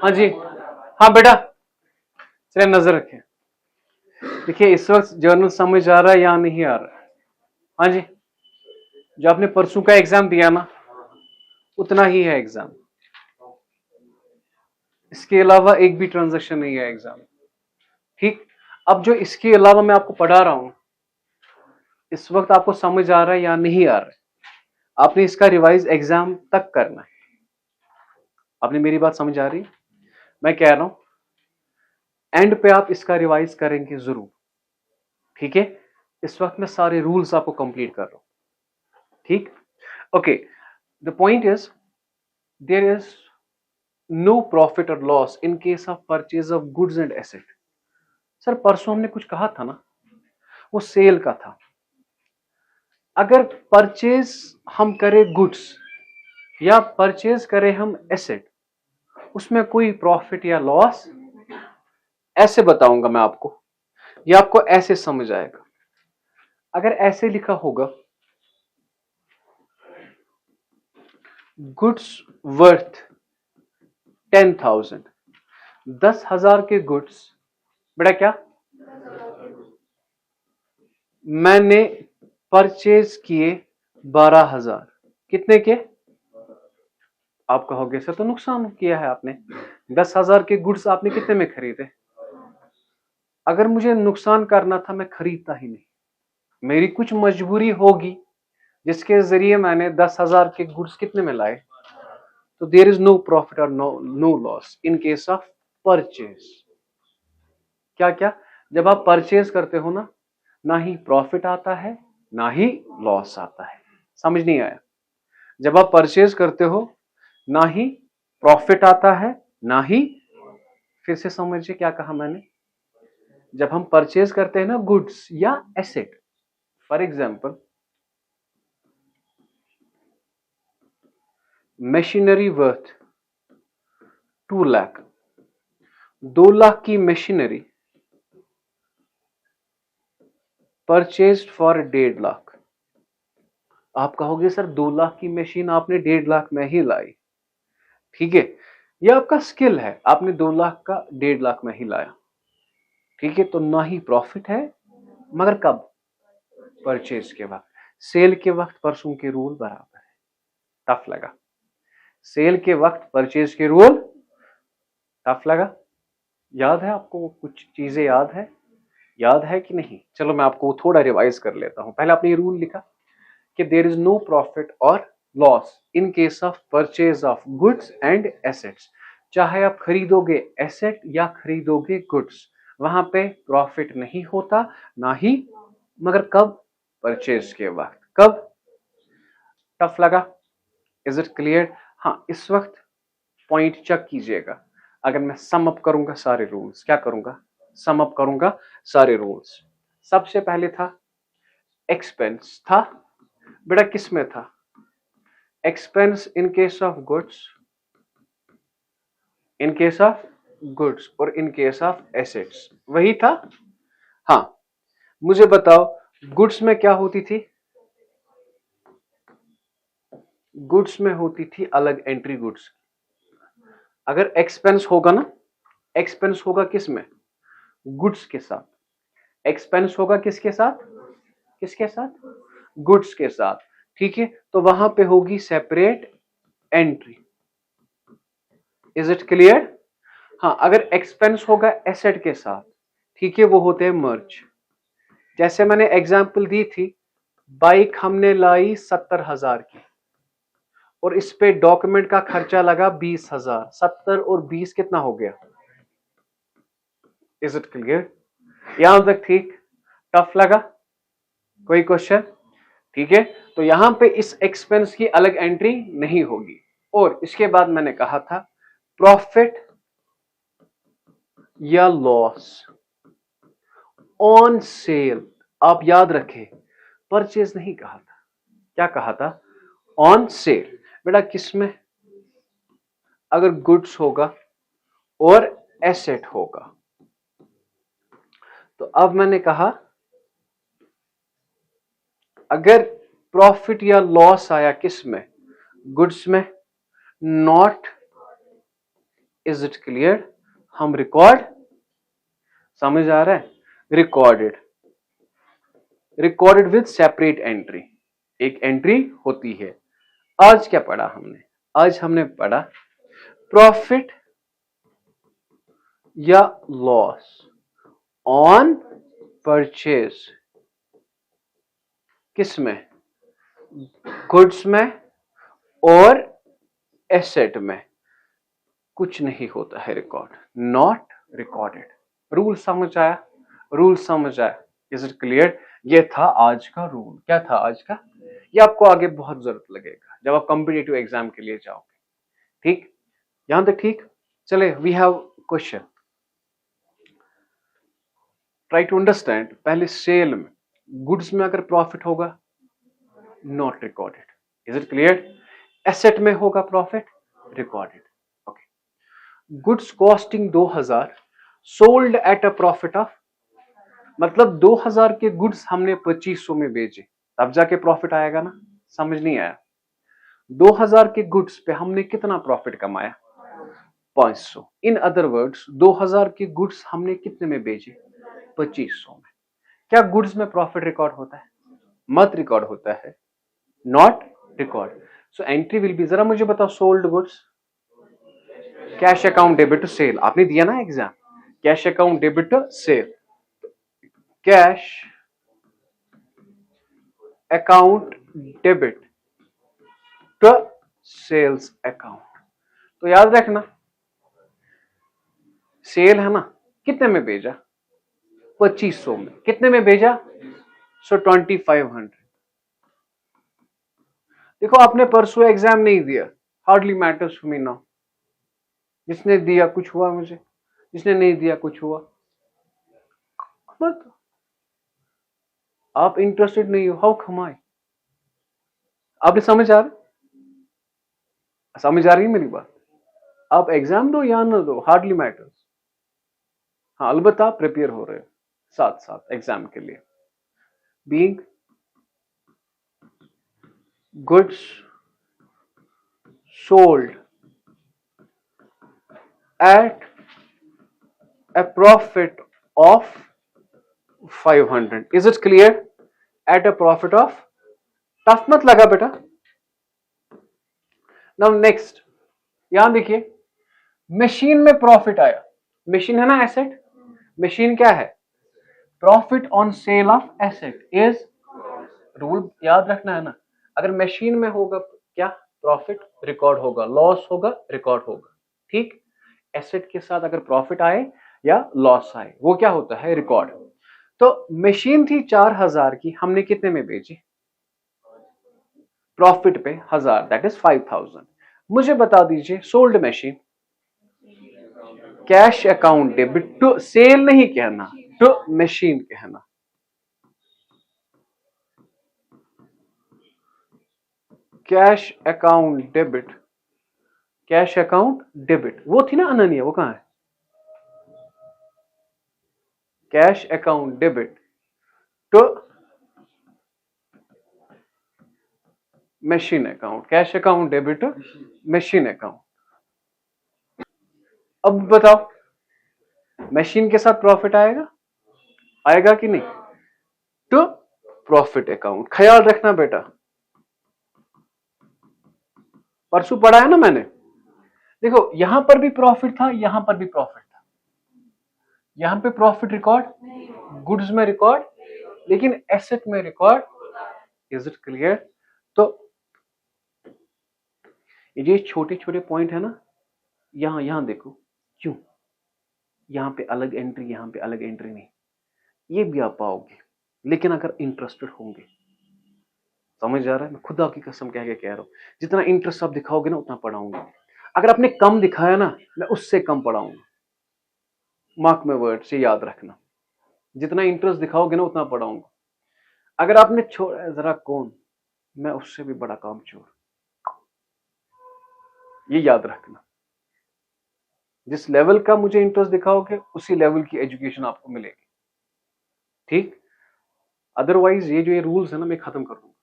हाँ जी, हाँ बेटा, चलिए नजर रखें। देखिए इस वक्त जर्नल समझ आ रहा है या नहीं आ रहा है? हाँ जी, जो आपने परसों का एग्जाम दिया ना, उतना ही है एग्जाम। इसके अलावा एक भी ट्रांजैक्शन नहीं है एग्जाम। ठीक, अब जो इसके अलावा मैं आपको पढ़ा रहा हूं, इस वक्त आपको समझ आ रहा है या नहीं आ रहा है? आपने इसका रिवाइज एग्जाम तक करना है। आपने मेरी बात समझ आ रही? मैं कह रहा हूं एंड पे आप इसका रिवाइज करेंगे जरूर। ठीक है, इस वक्त मैं सारे रूल्स आपको कंप्लीट कर रहा हूं। ठीक, okay. The point is there is no profit और loss in case of purchase of goods and asset. Sir परसों हमने कुछ कहा था ना, वो सेल का था। अगर परचेज हम करें गुड्स या परचेज करें हम एसेट, उसमें कोई प्रॉफिट या लॉस, ऐसे बताऊंगा मैं आपको, ये आपको ऐसे समझ आएगा। अगर ऐसे लिखा होगा गुड्स वर्थ 10,000, 10,000 के गुड्स, बेटा क्या मैंने परचेज किए 12,000, कितने के? आप कहोगे सर तो नुकसान किया है आपने, 10,000 के गुड्स आपने कितने में खरीदे? अगर मुझे नुकसान करना था मैं खरीदता ही नहीं, मेरी कुछ मजबूरी होगी जिसके जरिए मैंने 10,000 के गुड्स कितने में लाए। तो देयर इज नो प्रॉफिट और no loss in case of purchase. क्या क्या? जब आप परचेज करते हो ना ही प्रॉफिट आता है ना ही लॉस आता है। समझ नहीं आया? जब आप परचेज करते हो ना ही प्रॉफिट आता है ना ही, फिर से समझिए क्या कहा मैंने। जब हम परचेज करते हैं ना गुड्स या asset, for example machinery worth 2 lakh, 2 lakh की मशीनरी परचेज्ड फॉर 1.5 लाख। आप कहोगे सर 2 लाख की मशीन आपने 1.5 लाख में ही लाई। ठीक है, यह आपका स्किल है, आपने 2 लाख का 1.5 लाख में ही लाया। ठीक है, तो ना ही प्रॉफिट है, मगर कब? परचेज के वक्त। सेल के वक्त परसों के रूल बराबर है। टफ लगा? सेल के वक्त परचेज के रूल टफ लगा? याद है आपको? कुछ चीजें याद है कि नहीं? चलो मैं आपको थोड़ा रिवाइज कर लेता हूं। पहले आपने ये रूल लिखा कि देयर इज नो प्रॉफिट और loss in case of purchase of goods and assets. चाहे आप खरीदोगे एसेट या खरीदोगे गुड्स, वहां पे प्रॉफिट नहीं होता ना ही, मगर कब? परचेज के वक्त। कब? टफ लगा? Is it clear? हाँ, इस वक्त पॉइंट चेक कीजिएगा। अगर मैं सम अप करूंगा सारे रूल्स, क्या करूंगा? सम अप करूंगा सारे रूल्स। सबसे पहले था एक्सपेंस, था बेटा किस में था? Expense in case of goods, in case of goods और इन केस ऑफ एसेट्स, वही था। हाँ, मुझे बताओ गुड्स में क्या होती थी? गुड्स में होती थी अलग एंट्री गुड्स। अगर एक्सपेंस होगा ना, एक्सपेंस होगा किस में? गुड्स के साथ। एक्सपेंस होगा किसके साथ? किसके साथ? गुड्स के साथ। ठीक है, तो वहां पे होगी separate entry. Is it clear? हाँ, अगर एक्सपेंस होगा एसेट के साथ, ठीक है, वो होते हैं मर्ज। जैसे मैंने एग्जांपल दी थी, बाइक हमने लाई 70,000 की और इस पे डॉक्यूमेंट का खर्चा लगा 20,000। 70 और 20 कितना हो गया? Is it clear? यहां तक ठीक? टफ लगा? कोई क्वेश्चन? ठीक है, तो यहां पे इस एक्सपेंस की अलग एंट्री नहीं होगी। और इसके बाद मैंने कहा था प्रॉफिट या लॉस ऑन सेल। आप याद रखें, परचेज नहीं कहा था, क्या कहा था? On sale. बेटा किसमें? अगर गुड्स होगा और एसेट होगा। तो अब मैंने कहा अगर प्रॉफिट या लॉस आया किस में? गुड्स में, नॉट, इज इट क्लियर? हम रिकॉर्ड, समझ आ रहा है? Recorded, recorded with separate entry, एक एंट्री होती है। आज क्या पढ़ा हमने? आज हमने पढ़ा प्रॉफिट या लॉस ऑन परचेज, किस में? गुड्स में और एसेट में कुछ नहीं होता है रिकॉर्ड, नॉट रिकॉर्डेड। रूल समझ आया? रूल समझ आया? Is it clear? ये था आज का रूल। क्या था आज का? ये आपको आगे बहुत जरूरत लगेगा जब आप कॉम्पिटिटिव एग्जाम के लिए जाओगे। ठीक, यहां तक ठीक? चले, we have question, try to understand. पहले सेल में, गुड्स में अगर प्रॉफिट होगा not recorded, is it clear? Asset में होगा profit, recorded. Okay, goods costing 2000 sold at a profit of, मतलब 2000 के गुड्स हमने 2500 में बेचे, तब जाके प्रॉफिट आएगा ना? समझ नहीं आया? 2000 के गुड्स पे हमने कितना प्रॉफिट कमाया? 500। इन अदर वर्ड्स 2000 के गुड्स हमने कितने में बेचे? 2500 में। क्या गुड्स में प्रॉफिट रिकॉर्ड होता है? मत रिकॉर्ड होता है, not record. So entry will be, जरा मुझे बताओ, sold goods, cash account debit to sale, आपने दिया ना exam, cash account debit to sale, cash account debit to sales account. तो याद रखना, सेल है ना, कितने में भेजा? 2500 में। कितने में भेजा? सो 2500। देखो, आपने परसों एग्जाम नहीं दिया, hardly matters to me now. जिसने दिया कुछ हुआ मुझे, जिसने नहीं दिया कुछ हुआ मत। आप इंटरेस्टेड नहीं हो, हाउ कमाए? आपने समझ आ रहा? समझ आ रही है मेरी बात? आप एग्जाम दो या ना दो, हार्डली मैटर्स। हाँ, अलबत्ता आप प्रिपेयर हो रहे हो साथ साथ एग्जाम के लिए। Being goods sold eight a profit of 500, is it clear? At a profit of, tough मत लगा बेटा। नाउ नेक्स्ट, यहां देखिए, मशीन में प्रॉफिट आया, मशीन है ना एसेट, मशीन क्या है? Profit on sale of asset is, rule याद रखना है ना, अगर मशीन में होगा क्या? प्रॉफिट रिकॉर्ड होगा, लॉस होगा रिकॉर्ड होगा। ठीक, एसेट के साथ अगर प्रॉफिट आए या लॉस आए, वो क्या होता है? रिकॉर्ड। तो मशीन थी 4000 की, हमने कितने में बेची? प्रॉफिट पे 1000, दैट इज 5000। मुझे बता दीजिए, sold machine, cash account debit to sale नहीं कहना, टू मशीन कहना, cash account debit, cash account debit, वो थी ना अनन्या, वो कहां है? Cash account debit to machine account, cash account debit to machine account. अब बताओ, मशीन के साथ प्रॉफिट आएगा, आएगा कि नहीं? To profit account. ख्याल रखना बेटा, परसों पढ़ा है ना मैंने। देखो, यहां पर भी प्रॉफिट था, यहां पर भी प्रॉफिट था, यहां पे प्रॉफिट रिकॉर्ड, गुड्स में रिकॉर्ड, लेकिन एसेट में रिकॉर्ड। Is it clear? तो ये छोटे छोटे पॉइंट है ना, यहां यहां देखो, क्यों यहां पे अलग एंट्री, यहां पे अलग एंट्री नहीं, ये भी आप पाओगे, लेकिन अगर इंटरेस्टेड होंगे। समझ आ रहा है? मैं खुदा की कसम कह के कह रहा हूं, जितना इंटरेस्ट आप दिखाओगे ना उतना पढ़ाऊंगा। अगर आपने कम दिखाया ना, मैं उससे कम पढ़ाऊंगा। मार्क में वर्ड से याद रखना, जितना इंटरेस्ट दिखाओगे ना उतना पढ़ाऊंगा। अगर आपने छोड़ा है जरा कौन, मैं उससे भी बड़ा काम चोर, ये याद रखना। जिस लेवल का मुझे इंटरेस्ट दिखाओगे उसी लेवल की एजुकेशन आपको मिलेगी। ठीक, अदरवाइज ये जो ये रूल्स है ना, मैं खत्म कर दूंगा।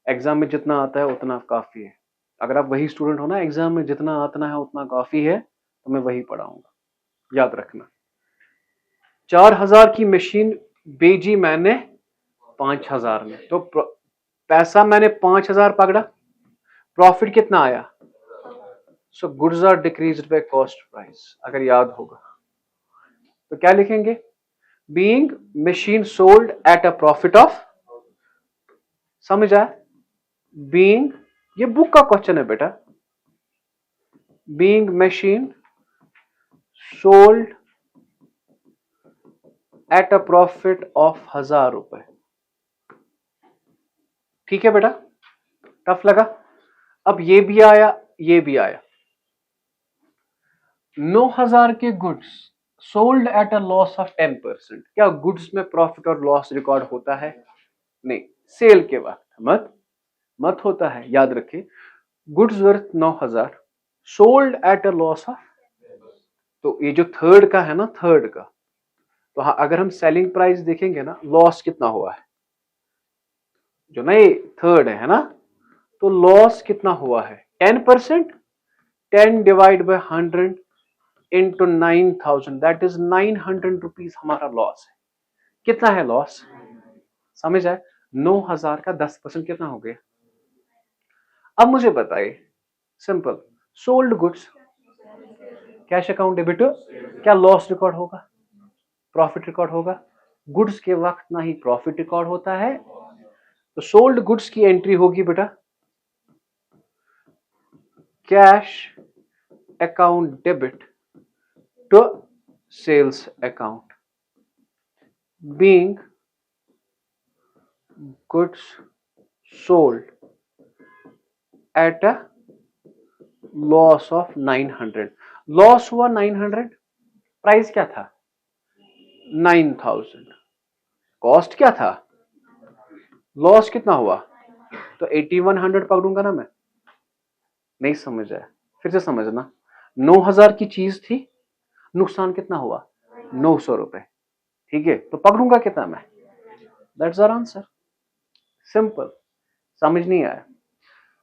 एग्जाम में जितना आता है उतना काफी है, अगर आप वही स्टूडेंट हो ना, एग्जाम में जितना आतना है उतना काफी है, तो मैं वही पढ़ाऊंगा, याद रखना। 4,000 की मशीन बेची मैंने 5,000 में, तो पैसा मैंने 5,000 पकड़ा, प्रॉफिट कितना आया? So goods are decreased by cost price, अगर याद होगा तो क्या लिखेंगे? Being machine sold at a profit of, समझ आया? बीइंग, ये बुक का क्वेश्चन है बेटा, being machine sold at a profit of 1,000 रुपए। ठीक है बेटा, टफ लगा? अब ये भी आया, ये भी आया। 9,000 के goods sold at a loss of 10%। क्या गुड्स में प्रॉफिट और लॉस रिकॉर्ड होता है? नहीं, सेल के वक्त मत होता है, याद रखिए। Goods worth 9,000 sold at a loss of, तो ये जो थर्ड का है ना, थर्ड का, तो हाँ, अगर हम सेलिंग प्राइस देखेंगे ना, लॉस कितना हुआ है, जो ना ये थर्ड है ना, तो लॉस कितना हुआ है? 10%। 10 divide by 100 into 9,000, that is 900 rupees हमारा लॉस है। कितना है लॉस? समझ आए? 9,000 का 10% कितना हो गया? अब मुझे बताइए, simple, sold goods, cash account debit, क्या लॉस रिकॉर्ड होगा? प्रॉफिट रिकॉर्ड होगा? गुड्स के वक्त ना ही प्रॉफिट रिकॉर्ड होता है, तो सोल्ड गुड्स की एंट्री होगी बेटा cash account debit to sales account, being goods sold at a loss of 900। Loss हुआ 900, प्राइस क्या था? 9,000, कॉस्ट क्या था? लॉस कितना हुआ? तो 8,100 पकड़ूंगा ना मैं? नहीं समझ आया? फिर से समझना, 9,000 की चीज थी, नुकसान कितना हुआ? 900 रुपए। ठीक है, तो पकड़ूंगा कितना मैं? That's our answer, simple. समझ नहीं आया?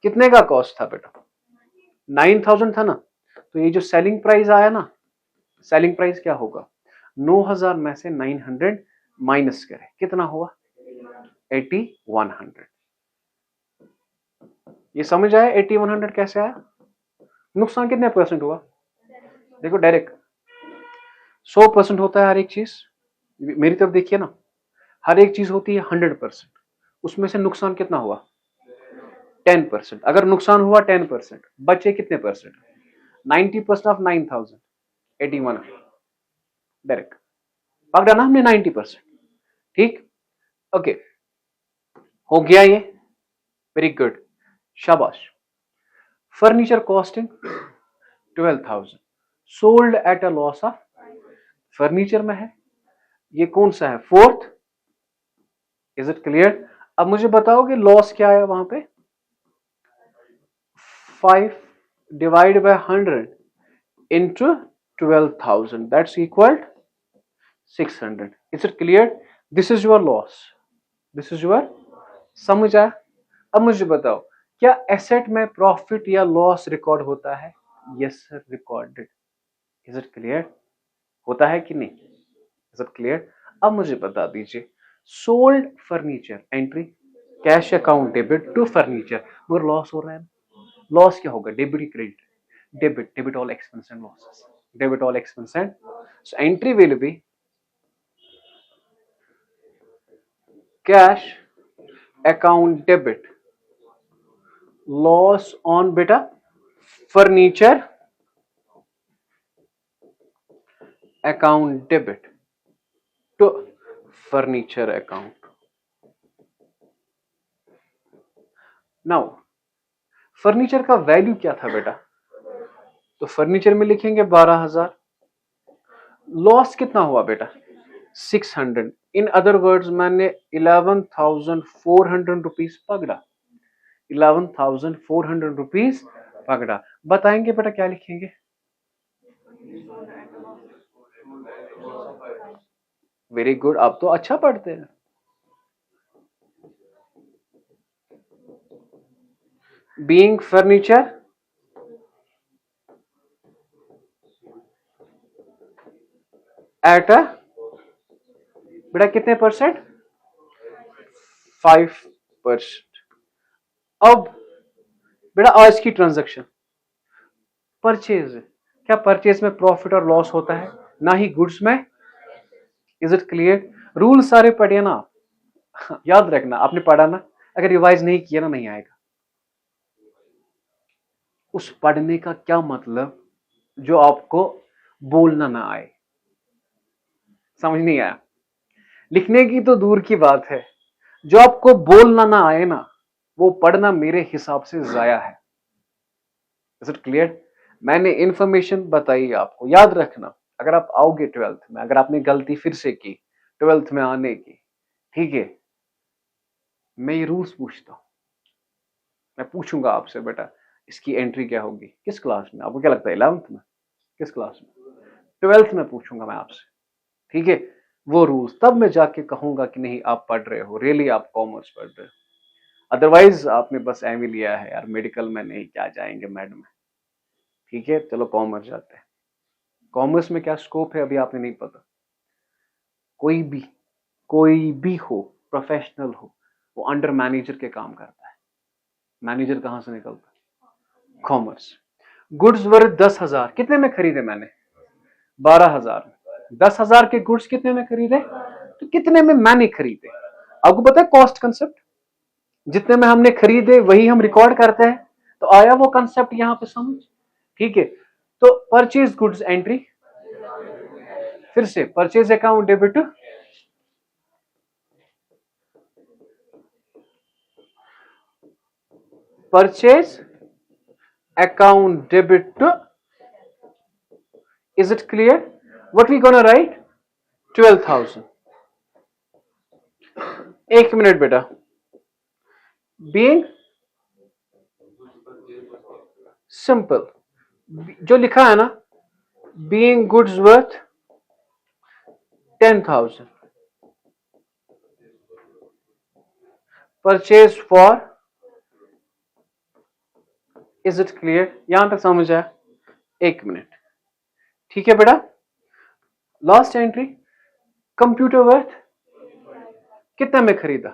कितने का कॉस्ट था बेटा? 9,000 था ना, तो ये जो सेलिंग प्राइस आया ना, सेलिंग प्राइस क्या होगा? 9,000 में से 900 माइनस करें, कितना हुआ? 8,100। ये समझ आया 8,100 कैसे आया? नुकसान कितने परसेंट हुआ? देखो डायरेक्ट 100% होता है हर एक चीज, मेरी तरफ देखिए ना, हर एक चीज होती है 100%, उसमें से नुकसान कितना हुआ? 10%। अगर नुकसान हुआ 10%, बचे कितने परसेंट? 90% ऑफ 9,000, 81, डायरेक्ट पकड़ा ना हमने 90%। ठीक, ओके, हो गया ये, वेरी गुड, शाबाश। Furniture costing 12,000 sold at a loss of, furniture में है, ये कौन सा है? Fourth, is it clear? अब मुझे बताओगे लॉस क्या आया वहां पे? 5 divide by 100 into 12,000, that's equal 600। Is it clear? This is your loss, this is your, समझ आया? अब मुझे बताओ, क्या एसेट में प्रॉफिट या लॉस रिकॉर्ड होता है? Yes sir, recorded. Is it clear? होता है कि नहीं? Is it clear? अब मुझे बता दीजिए, sold furniture entry cash account debit to furniture, मगर लॉस हो रहा है। लॉस क्या होगा? Debit credit, debit, debit all expense and losses, debit all expense and, so entry will be cash account debit loss on बेटा furniture account debit to furniture account. Now furniture का value क्या था बेटा? तो furniture में लिखेंगे 12,000, loss कितना हुआ बेटा? 600। इन अदर वर्ड्स मैंने 11,400 रुपीज पकड़ा, 11,400 रुपीज पकड़ा। बताएंगे बेटा क्या लिखेंगे? वेरी गुड, आप तो अच्छा पढ़ते हैं। बीइंग फर्नीचर एट अ, बेटा कितने परसेंट? 5%। अब बेटा आज की ट्रांजैक्शन परचेज है, क्या परचेज में प्रॉफिट और लॉस होता है? ना ही गुड्स में। Is it clear? रूल सारे पढ़िए ना, याद रखना, आपने पढ़ा ना, अगर रिवाइज नहीं किया ना नहीं आएगा। उस पढ़ने का क्या मतलब जो आपको बोलना ना आए, समझ नहीं आया? लिखने की तो दूर की बात है, जो आपको बोलना ना आए ना, वो पढ़ना मेरे हिसाब से जाया है। Is it clear? मैंने इंफॉर्मेशन बताई आपको, याद रखना। अगर आप आओगे 12th में, अगर आपने गलती फिर से की 12th में आने की, ठीक है, मैं ये रूल्स पूछता हूं, मैं पूछूंगा आपसे बेटा इसकी एंट्री क्या होगी, किस क्लास में? आपको क्या लगता है 11th में? किस क्लास में? 12th में पूछूंगा मैं आपसे, ठीक है? वो रूल्स तब मैं जाके कहूंगा कि नहीं आप पढ़ रहे हो, रियली आप कॉमर्स पढ़ रहे हो। अदरवाइज आपने बस एम ही लिया है यार, मेडिकल में नहीं, क्या जाएंगे मैड में, ठीक है? चलो कॉमर्स जाते हैं। कॉमर्स में क्या स्कोप है अभी आपने नहीं पता। कोई भी हो, प्रोफेशनल हो, वो अंडर मैनेजर के काम करता है। मैनेजर कहां से निकलता है? कॉमर्स। गुड्स वर्थ 10,000, कितने में खरीदे मैंने? 12,000। 10,000 के गुड्स कितने में खरीदे? तो कितने में मैंने खरीदे? आपको पता है कॉस्ट कंसेप्ट, जितने में हमने खरीदे वही हम रिकॉर्ड करते हैं। तो आया वो कंसेप्ट यहां पे समझ, ठीक है? तो परचेज गुड्स एंट्री, फिर से purchase account debit, purchase account debit, is it clear? What we gonna write? 12,000। एक मिनट बेटा, बीइंग सिंपल, जो लिखा है ना, being goods worth 10,000, purchase for, is it clear? यहां तक समझ आया? एक मिनट, ठीक है बेटा। लास्ट एंट्री, कंप्यूटर वर्थ कितने में खरीदा?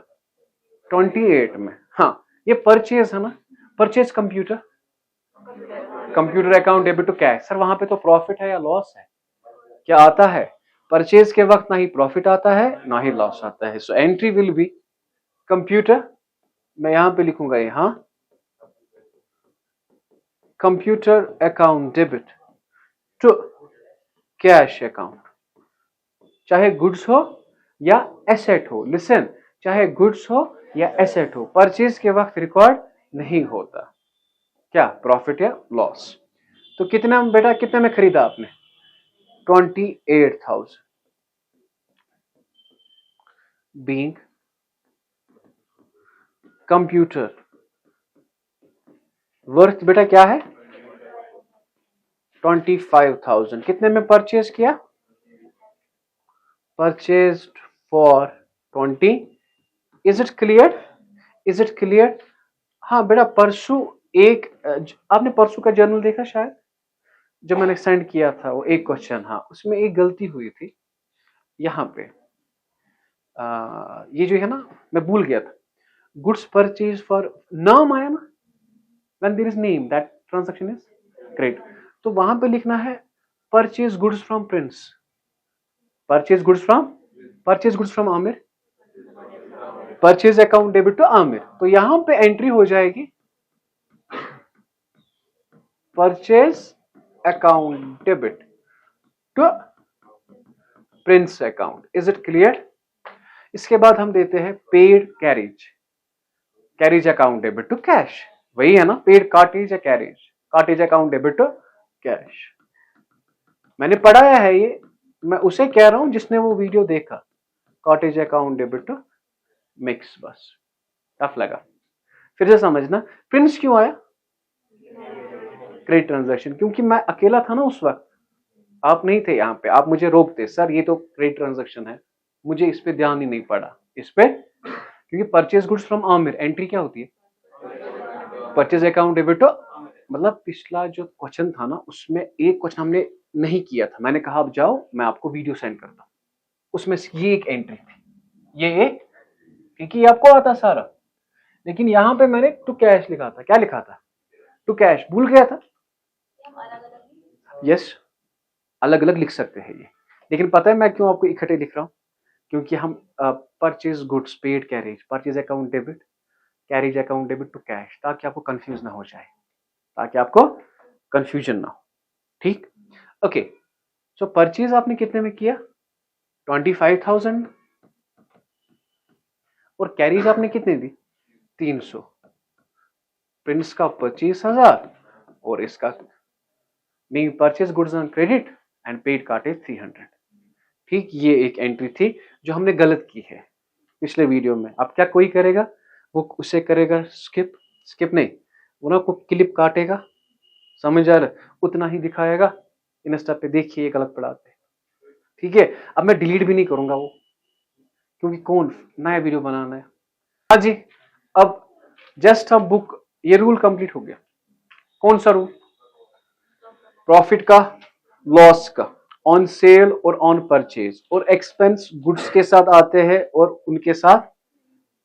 28 में। हाँ, ये परचेज है ना, purchase computer, computer account debit to cash. Sir वहां पे तो प्रॉफिट है या लॉस है? क्या आता है? परचेज के वक्त ना ही प्रॉफिट आता है ना ही लॉस आता है। So entry will be computer, मैं यहां पे लिखूंगा यहां computer account debit to cash account, चाहे गुड्स हो या एसेट हो। लिसन, चाहे गुड्स हो या एसेट हो, परचेज के वक्त रिकॉर्ड नहीं होता क्या प्रॉफिट या लॉस। तो कितना बेटा, कितने में खरीदा आपने? 28,000। बीइंग कंप्यूटर वर्थ बेटा क्या है? 25,000। कितने में परचेज किया? Purchase for 20। Is it clear? Is it clear? हाँ बेटा, परसों एक आपने परसों का जर्नल देखा शायद, जो मैंने सेंड किया था, वो एक क्वेश्चन, हाँ उसमें एक गलती हुई थी यहाँ पे। ये जो है ना, मैं भूल गया था, गुड्स परचेज फॉर, नाम आया ना, when there is name that transaction is great, तो वहां पे लिखना है purchase goods from Prince, purchase goods from Aamir, purchase account debit to Aamir. तो यहां पे एंट्री हो जाएगी purchase account debit to Prince account. Is it clear? इसके बाद हम देते हैं paid carriage account debit to cash, वही है ना, पेड कार्टेज या cartage account debit to cash. मैंने पढ़ाया है ये, मैं उसे कह रहा हूं जिसने वो वीडियो देखा, cartage account debit to mix. बस टफ लगा, फिर से समझना। प्रिंस क्यों आया? क्रेडिट ट्रांजैक्शन, क्योंकि मैं अकेला था ना उस वक्त, आप नहीं थे यहाँ पे, आप मुझे रोकते, सर ये तो क्रेडिट ट्रांजैक्शन है, मुझे इस पे ध्यान ही नहीं पड़ा इस पे, क्योंकि purchase goods from Aamir entry क्या होती है? परचेज अकाउंट डेबिट टू, मतलब पिछला जो क्वेश्चन था ना उसमें एक क्वेश्चन हमने नहीं किया था, मैंने कहा अब जाओ मैं आपको वीडियो सेंड करता हूं, उसमें ये एक एंट्री थी, ये एक, क्योंकि आपको आता सारा, लेकिन यहां पे मैंने टू कैश लिखा था, क्या लिखा था, टू कैश, भूल गया था। यस, अलग अलग लिख सकते हैं ये, लेकिन पता है मैं क्यों आपको इकट्ठे लिख रहा हूं, क्योंकि हम purchase goods paid carriage, purchase account debit, carriage account debit to cash, ताकि आपको कंफ्यूज ना हो जाए, ताकि आपको कंफ्यूजन ना हो, ठीक। ओके, सो परचेज आपने कितने में किया, 25,000, और कैरेज आपने कितने दी, 300, प्रिंस का 25,000 और इसका being purchase goods on credit and paid काटे 300, ठीक। ये एक एंट्री थी जो हमने गलत की है पिछले वीडियो में। अब क्या कोई करेगा, वो उसे करेगा स्किप, स्किप नहीं, वो ना को क्लिप काटेगा, समझ आ रहा, उतना ही दिखाएगा, इंस्टा पे देखिए गलत पढ़ाते, ठीक है। अब मैं डिलीट भी नहीं करूंगा वो, क्योंकि कौन नया वीडियो बनाना है। हाँ जी, अब जस्ट हम बुक, ये रूल कंप्लीट हो गया। कौन सा रूल, प्रॉफिट का, लॉस का, ऑन सेल और ऑन परचेज, और एक्सपेंस गुड्स के साथ आते हैं और उनके साथ,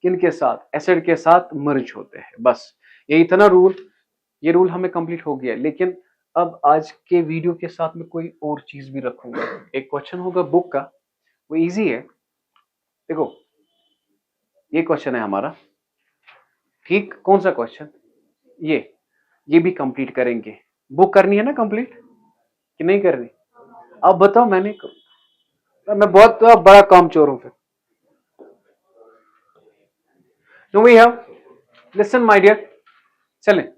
किनके साथ, एसेट के साथ मर्ज होते हैं, बस यही था ना रूल। ये रूल हमें कंप्लीट हो गया, लेकिन अब आज के वीडियो के साथ में कोई और चीज भी रखूंगा। एक क्वेश्चन होगा बुक का, वो इजी है, देखो ये क्वेश्चन है हमारा, ठीक। कौन सा क्वेश्चन, ये भी कंप्लीट करेंगे। बुक करनी है ना कंप्लीट कि नहीं करनी, अब बताओ, मैंने मैं बहुत बड़ा काम चोर हूं फिर। No we have, listen my dear, चलें।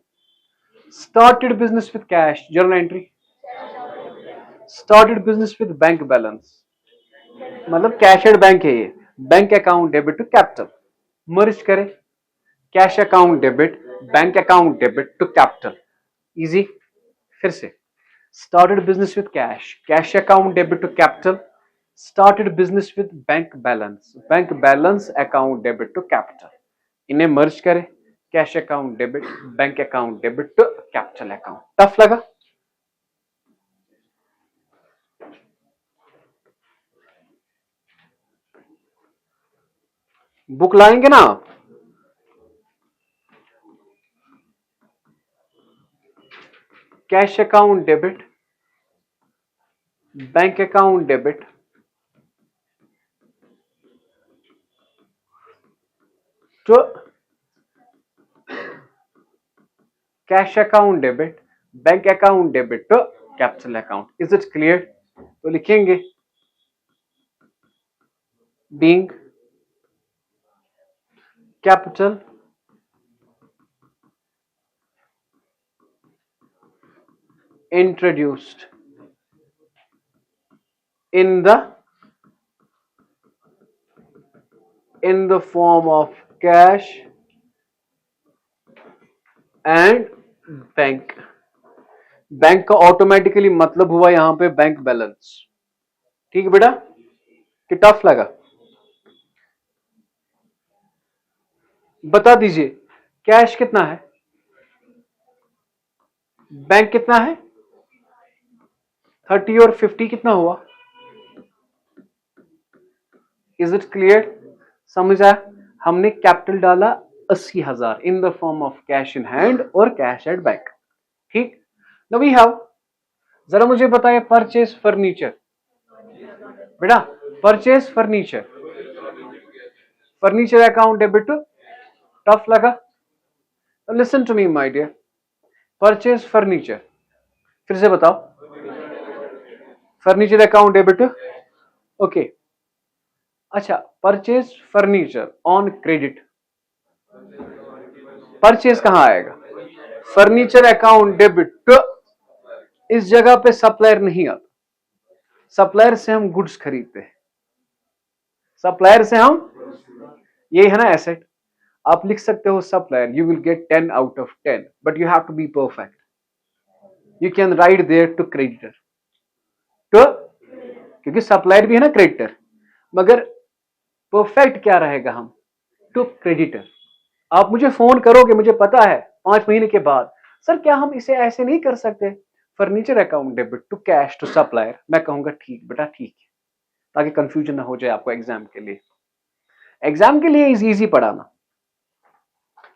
Started business with cash, journal entry, started business with bank balance, मतलब कैश बैंक है ये, bank account debit to capital, merge करें, cash account debit, bank account debit to capital, easy. फिर से, started business with cash, cash account debit to capital, started business with bank balance account debit to capital, इन्हें merge करें, cash account debit, bank account debit to capital account. Tough लगा, book लाएंगे ना आप, cash account debit, bank account debit, तो cash account debit, bank account debit to capital account. Is it clear, तो लिखेंगे being capital introduced in the form of cash and bank, bank का automatically मतलब हुआ यहां पे बैंक बैलेंस, ठीक है बेटा, कि टफ लगा, बता दीजिए कैश कितना है, बैंक कितना है, 30 और 50 कितना हुआ, इज इट क्लियर, समझ आया। हमने कैपिटल डाला 80,000 in the form of cash in hand और कैश एट बैंक, ठीक। नाउ वी हैव, जरा मुझे बताइए परचेज फर्नीचर, बेटा purchase furniture, furniture account debit, tough लगा, listen to me my dear, purchase furniture, फिर से बताओ, फर्नीचर अकाउंट डेबिट, ओके। अच्छा, purchase furniture on credit, purchase कहां आएगा, फर्नीचर अकाउंट डेबिट, इस जगह पे सप्लायर नहीं आता, सप्लायर से हम गुड्स खरीदते हैं, सप्लायर से हम, ये है ना एसेट, आप लिख सकते हो supplier, you will get 10 out of 10, but you have to be perfect, you can write there to creditor, तो क्योंकि सप्लायर भी है ना क्रेडिटर, मगर परफेक्ट क्या रहेगा हम, टू क्रेडिटर। आप मुझे फोन करोगे, मुझे पता है 5 महीने के बाद। सर क्या हम इसे ऐसे नहीं कर सकते, furniture account debit to cash to supplier? मैं कहूंगा ठीक बेटा ठीक है, ताकि कंफ्यूजन ना हो जाए आपको एग्जाम के लिए। एग्जाम के लिए इजी पढ़ाना,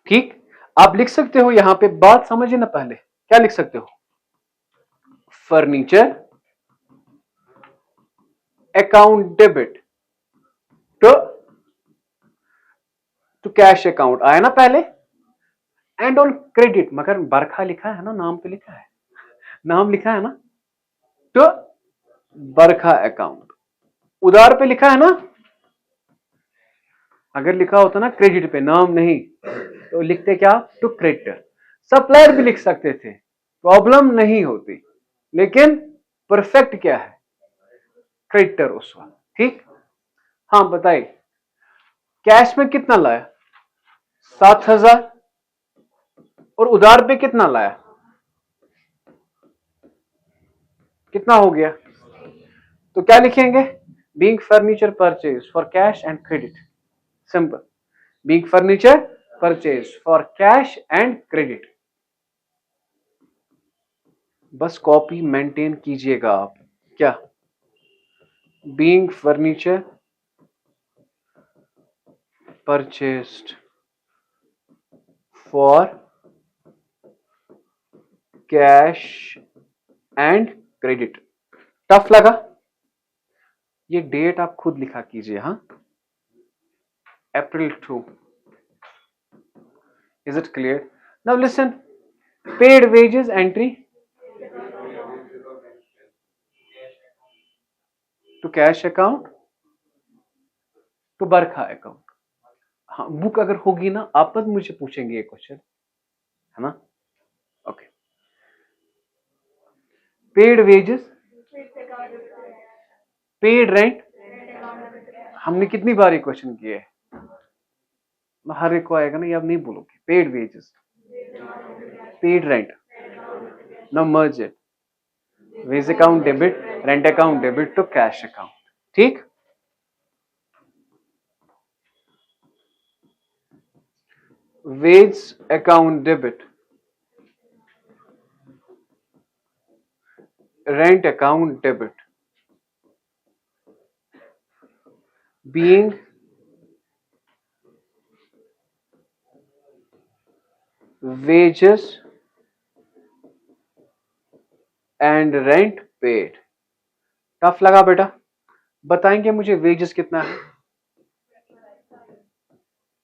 ठीक। आप लिख सकते हो यहां पे, बात समझिए ना पहले, क्या लिख सकते हो? Furniture account debit to cash account आया ना पहले, एंड ऑन क्रेडिट, मगर बरखा लिखा है ना, नाम पे लिखा है, नाम लिखा है ना, तो बरखा अकाउंट। उधार पे लिखा है ना, अगर लिखा होता ना क्रेडिट पे, नाम नहीं, तो लिखते क्या? To creditor. सप्लायर भी लिख सकते थे, प्रॉब्लम नहीं होती, लेकिन परफेक्ट क्या है? क्रेडिटर उस वक्त, ठीक। हाँ बताइए, कैश में कितना लाया? 7,000। और उधार पे कितना लाया? कितना हो गया? तो क्या लिखेंगे? Being furniture purchase for cash and credit, simple. Being furniture purchase for cash and credit. बस कॉपी मेंटेन कीजिएगा आप, क्या? Being furniture purchased for cash and credit. Tough लगा? ये डेट आप खुद लिखा कीजिए, हाँ, April 2. Is it clear? Now listen, paid wages entry to cash account to Barkha account. हाँ, बुक अगर होगी ना, आप मत मुझे पूछेंगे ये क्वेश्चन, है ना? Okay. Paid wages, paid rent, हमने कितनी बार ये क्वेश्चन किए? हर एक को आएगा ना, ये आप नहीं बोलोगे। Paid wages, paid rent, now merge it, wage account debit, rent account debit to cash account, ठीक। Wage account debit, rent account debit, being wages and rent paid। Tough लगा बेटा? बताएंगे मुझे वेजेस कितना है,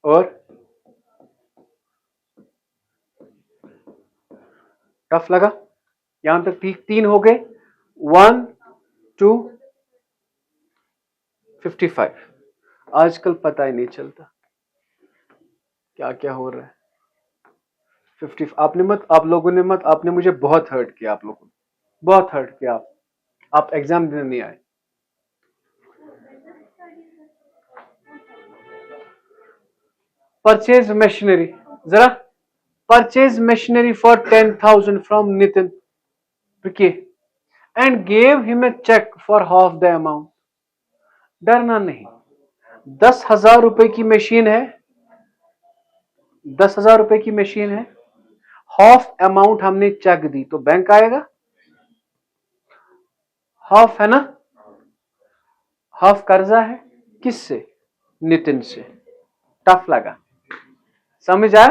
और टफ लगा? यहां तक ठीक, 3 हो गए, 1 2 55। आजकल पता ही नहीं चलता क्या क्या हो रहा है। 50, आप लोगों ने मत, आपने मुझे बहुत हर्ट किया, आप लोगों ने बहुत हर्ट किया। आप एग्जाम देने नहीं आए। परचेज मशीनरी, जरा purchase machinery for 10,000 from Nitin, रुकिए, and gave him a cheque for half the amount. डरना नहीं, 10,000 रुपए की मशीन है, 10,000 रुपए की मशीन है, हाफ अमाउंट हमने चेक दी, तो बैंक आएगा? हाफ है ना, हाफ कर्जा है, किससे? नितिन से। टफ लगा? समझ आया?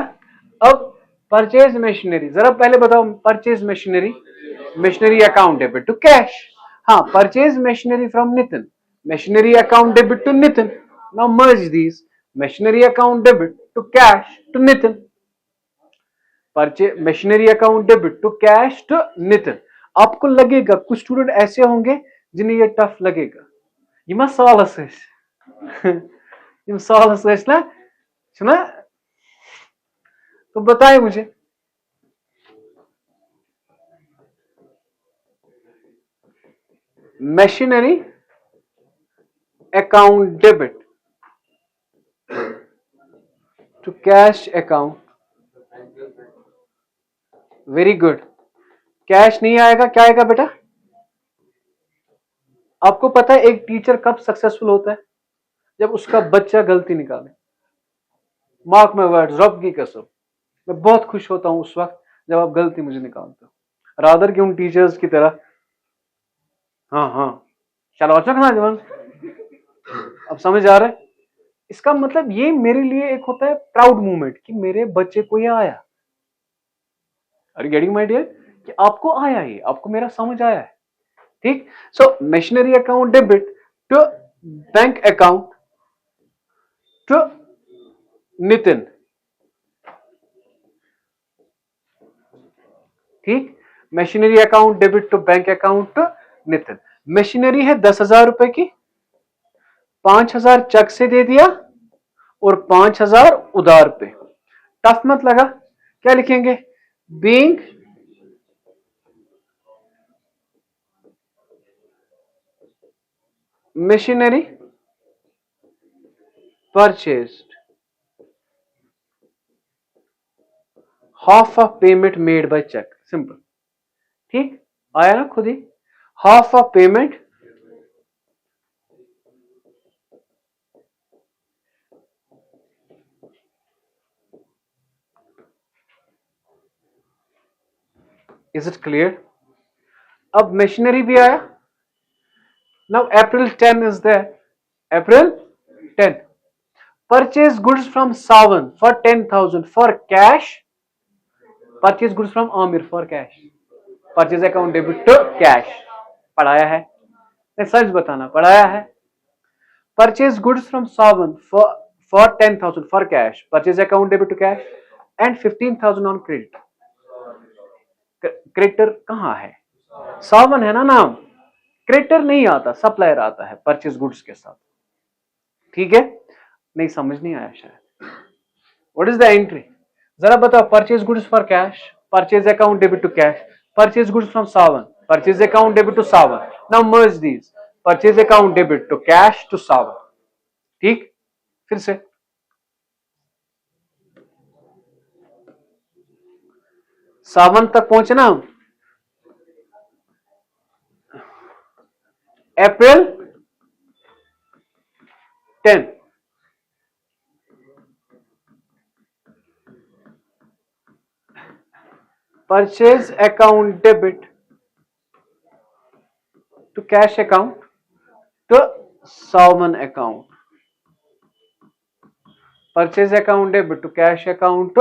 अब परचेज मशीनरी, जरा पहले बताओ, purchase machinery, machinery account debit to cash. हाँ, purchase machinery from Nitin, machinery account debit to Nitin. Now merge these, machinery account debit to cash to Nitin, purchase machinery account debit to cash to Nitin. आपको लगेगा कुछ student ऐसे होंगे जिन्हें ये tough लगेगा, ये मत सालस ये सालस ना, सुना? तो बताए मुझे, machinery account debit to cash account. Very good. Cash नहीं आएगा, क्या आएगा बेटा? आपको पता है एक टीचर कब सक्सेसफुल होता है? जब उसका बच्चा गलती निकाले। मार्क माय वर्ड्स, रब की कसम, मैं बहुत खुश होता हूं उस वक्त जब आप गलती मुझे निकालते हो, रादर कि उन टीचर्स की तरह। हाँ हाँ, चलो अच्छा ना जवान, अब समझ आ रहा है। इसका मतलब ये मेरे लिए एक होता है प्राउड मोमेंट कि मेरे बच्चे को ये आया। Are you getting my dear? कि आपको आया, ये आपको मेरा समझ आया है। ठीक। So machinery account debit to bank account to Nitin. ठीक। Machinery account debit to bank account to Nitin. Machinery है 10,000 रुपए की, 5,000 चेक से दे दिया और 5,000 उधार पे। टफ मत लगा, क्या लिखेंगे? Being machinery purchased, half of payment made by cheque. Simple. ठीक, आया ना खुद ही? Half of payment is it clear? अब मशीनरी भी आया। Now April 10 is there, April 10 purchase goods from Sawan for 10,000 for cash, purchase goods from Aamir for cash, purchase account debit to cash. पढ़ाया है, नहीं सच बताना, पढ़ाया है। Purchase goods from Sawan for 10,000 for cash, purchase account debit to cash and 15,000 on credit. Creditor कहां है? सावन है ना नाम, क्रेडिटर नहीं आता, सप्लायर आता है परचेज गुड्स के साथ। ठीक है, नहीं समझ नहीं आया शायद। What is the entry? जरा बताओ। Purchase goods for cash, purchase account debit to cash, purchase goods from Sawan, purchase account debit to Sawan. Now merge these, purchase account debit to cash to Sawan. ठीक, फिर से सावन तक पहुंचे ना हम। April 10 purchase account debit to cash account to Sawan account, purchase account debit to cash account.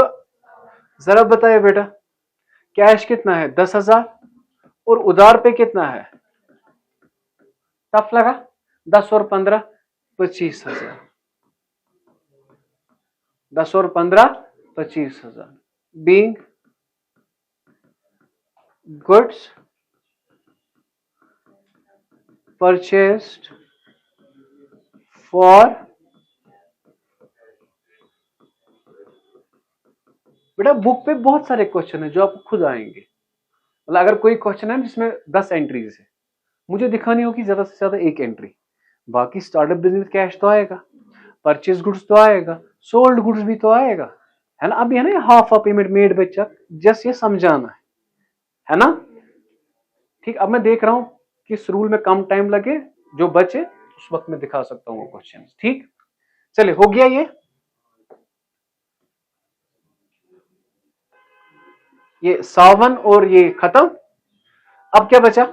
जरा बताइए बेटा, कैश कितना है? 10,000 और उधार पे कितना है? टफ लगा? 10 और 15 25,000, 10 और 15 25,000। बीइंग गुड्स परचेस्ड फॉर, बेटा बुक पे बहुत सारे क्वेश्चन है जो आपको खुद आएंगे। मतलब अगर कोई क्वेश्चन है जिसमें 10 एंट्रीज है, मुझे दिखानी होगी ज्यादा से ज्यादा एक एंट्री। बाकी स्टार्टअप बिजनेस कैश तो आएगा, परचेज गुड्स तो आएगा, सोल्ड गुड्स भी तो आएगा, है ना? अभी है ना half of payment made by cheque, just ये समझाना है ना? ठीक, अब मैं देख रहा हूं कि इस रूल में कम टाइम लगे, जो बचे उस वक्त मैं दिखा सकता हूँ वो क्वेश्चन। ठीक, चलिए हो गया ये सावन और ये खत्म। अब क्या बचा?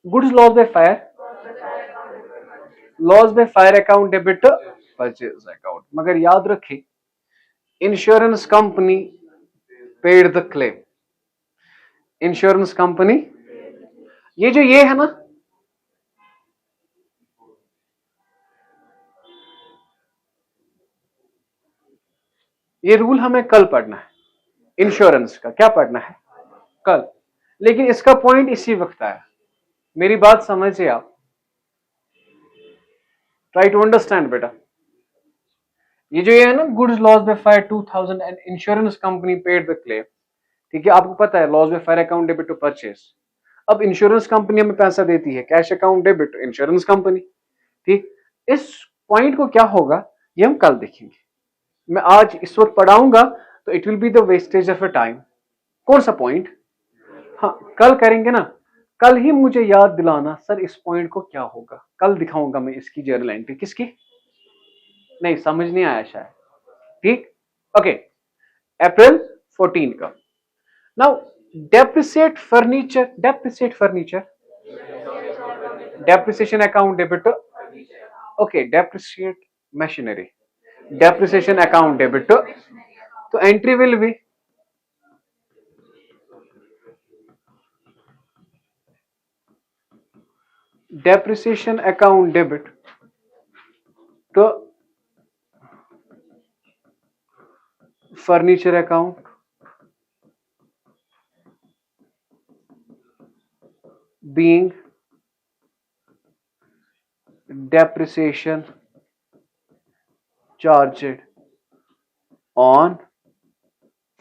Goods loss by fire, loss by fire account debit purchase account. मगर याद रखें, insurance company paid the claim, insurance company, ये जो ये है ना, ये रूल हमें कल पढ़ना है। इंश्योरेंस का क्या पढ़ना है? कल। लेकिन इसका पॉइंट इसी वक्त आया। मेरी बात समझिए आप, ट्राई टू अंडरस्टैंड बेटा। ये जो ये है ना, goods loss by fire 2,000 and insurance company paid the claim. ठीक है, आपको पता है loss by fire account debit to purchase. अब इंश्योरेंस कंपनी हमें पैसा देती है, cash account debit to insurance company. ठीक, इस पॉइंट को क्या होगा ये हम कल देखेंगे। मैं आज इस वक्त पढ़ाऊंगा तो it will be the wastage of a time. कौन सा पॉइंट? हाँ, कल करेंगे ना। कल ही मुझे याद दिलाना सर इस पॉइंट को क्या होगा। कल दिखाऊंगा मैं इसकी जर्नल एंट्री। किसकी? नहीं समझ नहीं आया शायद, ठीक, ओके। अप्रैल 14 का। Now depreciate furniture, depreciate furniture, depreciation account debit to, okay, depreciate machinery, depreciation account debit to, तो entry will be depreciation account debit to furniture account being depreciation charged on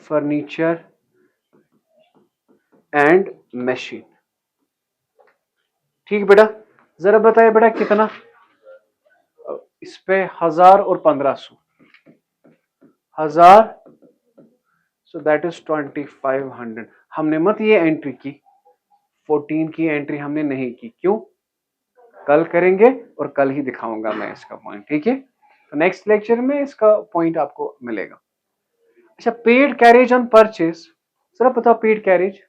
furniture and machine। ठीक बेटा, जरा बताइए बेटा कितना, इस पे 1000 और 1500, 1000, सो दैट इज 2500। हमने मत ये एंट्री की, 14 की एंट्री हमने नहीं की, क्यों, कल करेंगे और कल ही दिखाऊंगा मैं इसका पॉइंट, ठीक है। तो नेक्स्ट लेक्चर में इसका पॉइंट आपको मिलेगा। अच्छा, paid carriage on purchase, sir बताओ पेड कैरेज,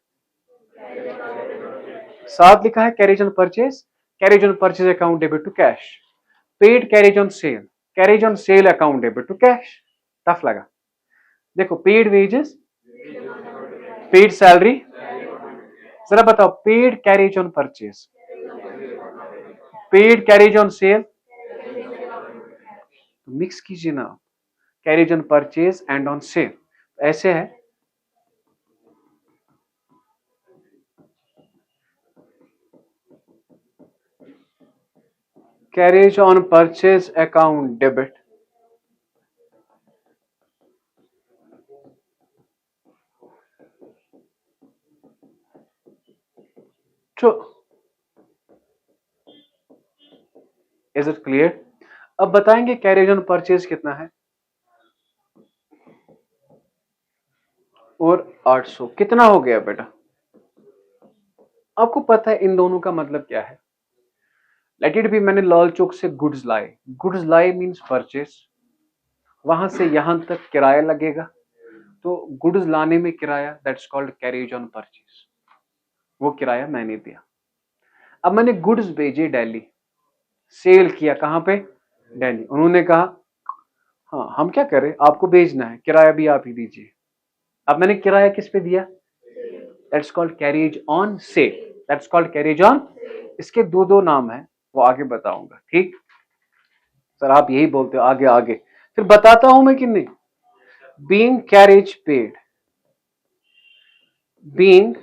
साथ लिखा है carriage on purchase, carriage on purchase account debit to cash, paid carriage on sale, carriage on sale account debit to cash. Tough लगा, देखो पेड वेजेस, पेड सैलरी, जरा बताओ paid carriage on purchase, paid carriage on sale, mix कीजिए ना, carriage on purchase and on sale, ऐसे है। Carriage on purchase account debit, तो is it clear. अब बताएंगे कैरेज ऑन परचेज कितना है, और 800 कितना हो गया बेटा, आपको पता है इन दोनों का मतलब क्या है। लेट इट बी, मैंने लाल चौक से गुड्स लाए, गुड्स लाए मींस परचेज, वहां से यहां तक किराया लगेगा, तो गुड्स लाने में किराया, that's called carriage on purchase, वो किराया मैंने दिया। अब मैंने गुड्स भेजे दिल्ली, सेल किया कहां पे, दिल्ली, उन्होंने कहा हाँ हम क्या करें, आपको भेजना है, किराया भी आप ही दीजिए। अब मैंने किराया किस पे दिया, that's called carriage on cell, that's called carriage on, इसके दो दो नाम है, वो आगे बताऊंगा, ठीक। सर आप यही बोलते हो आगे आगे, फिर बताता हूं मैं कि नहीं। Being carriage paid, being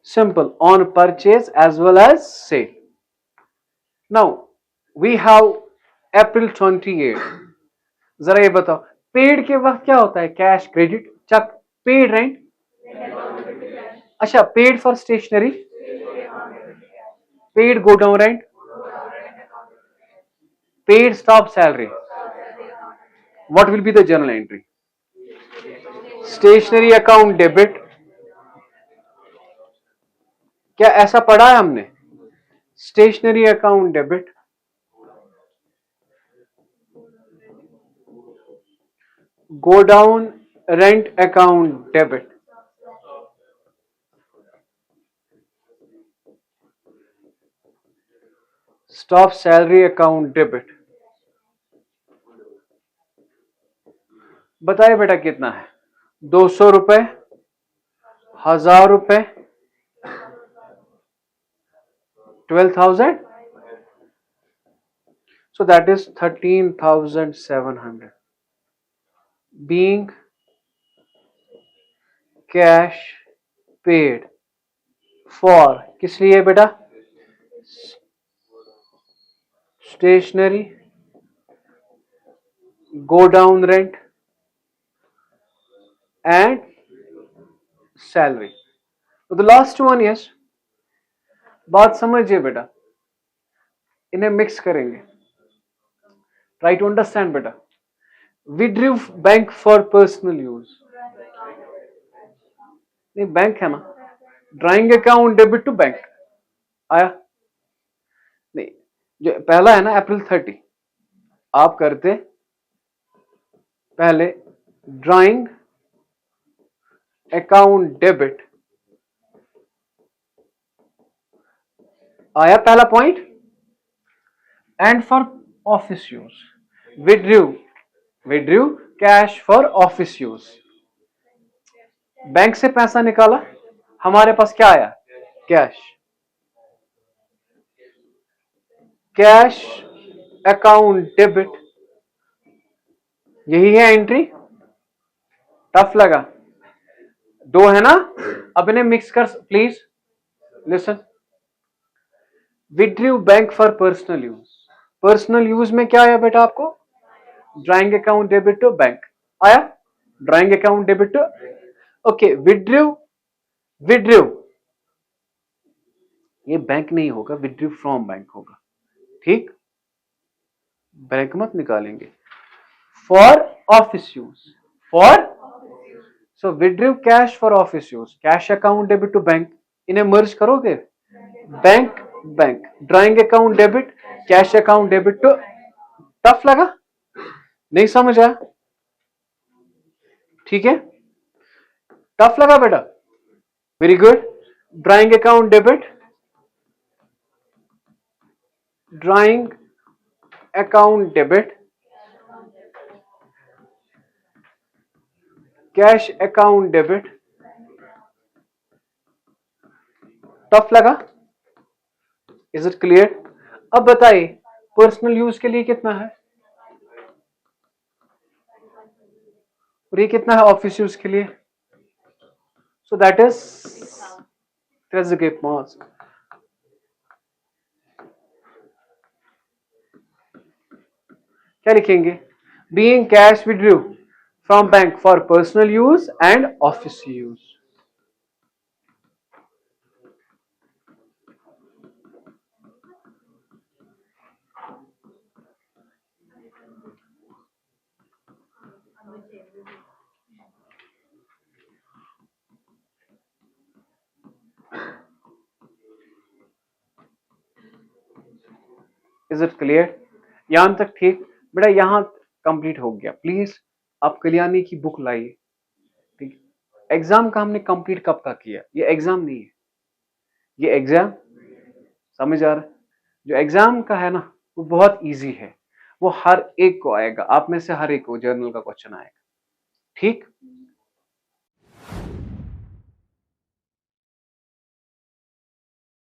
simple on purchase as well as sale। now we have April 28, जरा ये बताओ पेड के वक्त क्या होता है, cash credit cheque, paid rent, अच्छा paid for stationery, paid godown rent, paid staff salary, what will be the journal entry, stationery account debit, क्या ऐसा पढ़ा है हमने, stationery account debit, godown rent account debit, staff salary account debit. बताइए बेटा कितना है, 200 रुपए, 1000 रुपए, 12,000, so that is 13,700 being cash paid for, किस लिए बेटा, stationery, godown rent and salary. तो द लास्ट वन, यस, बात समझिए बेटा, इन्हें मिक्स करेंगे, ट्राई टू अंडरस्टैंड बेटा। Withdrew bank for personal use, नहीं बैंक है ना, drawing account debit to bank आया नहीं, जो पहला है ना अप्रैल 30, आप करते पहले ड्राइंग अकाउंट डेबिट, आया पहला point. And for office use withdrew cash for office use, bank से पैसा निकाला, हमारे पास क्या आया, कैश, कैश अकाउंट डेबिट, यही है एंट्री। टफ लगा, दो है ना, अब इन्हें मिक्स कर, please listen. Withdrew bank for personal use, personal use में क्या आया बेटा आपको, drawing account debit to bank आया, drawing account debit to, okay. Withdrew ये बैंक नहीं होगा, विड्रू फ्रॉम बैंक होगा, ठीक, बैंक मत निकालेंगे। For office use, for, so withdrew cash for office use, cash account debit to bank, इन्हें merge करोगे, bank bank, drawing account debit, cash account debit to, tough लगा, नहीं समझ आया, ठीक है, टफ लगा बेटा, very good. Drawing account debit, drawing account debit, cash account debit, tough लगा, इज इट क्लियर। अब बताइए पर्सनल यूज के लिए कितना है, और ये कितना है ऑफिस यूज के लिए, सो दैट इज 30 मार्क्स। क्या लिखेंगे, being cash withdrew from bank for personal use and office use, is it clear, यहां तक ठीक बेटा, यहां कंप्लीट हो गया। प्लीज आप कल्याणी की बुक लाइए, ठीक, एग्जाम का हमने कंप्लीट कब का किया, ये एग्जाम नहीं है, ये एग्जाम, समझ आ रहा है, जो एग्जाम का है ना वो बहुत इजी है, वो हर एक को आएगा, आप में से हर एक को जर्नल का क्वेश्चन आएगा, ठीक।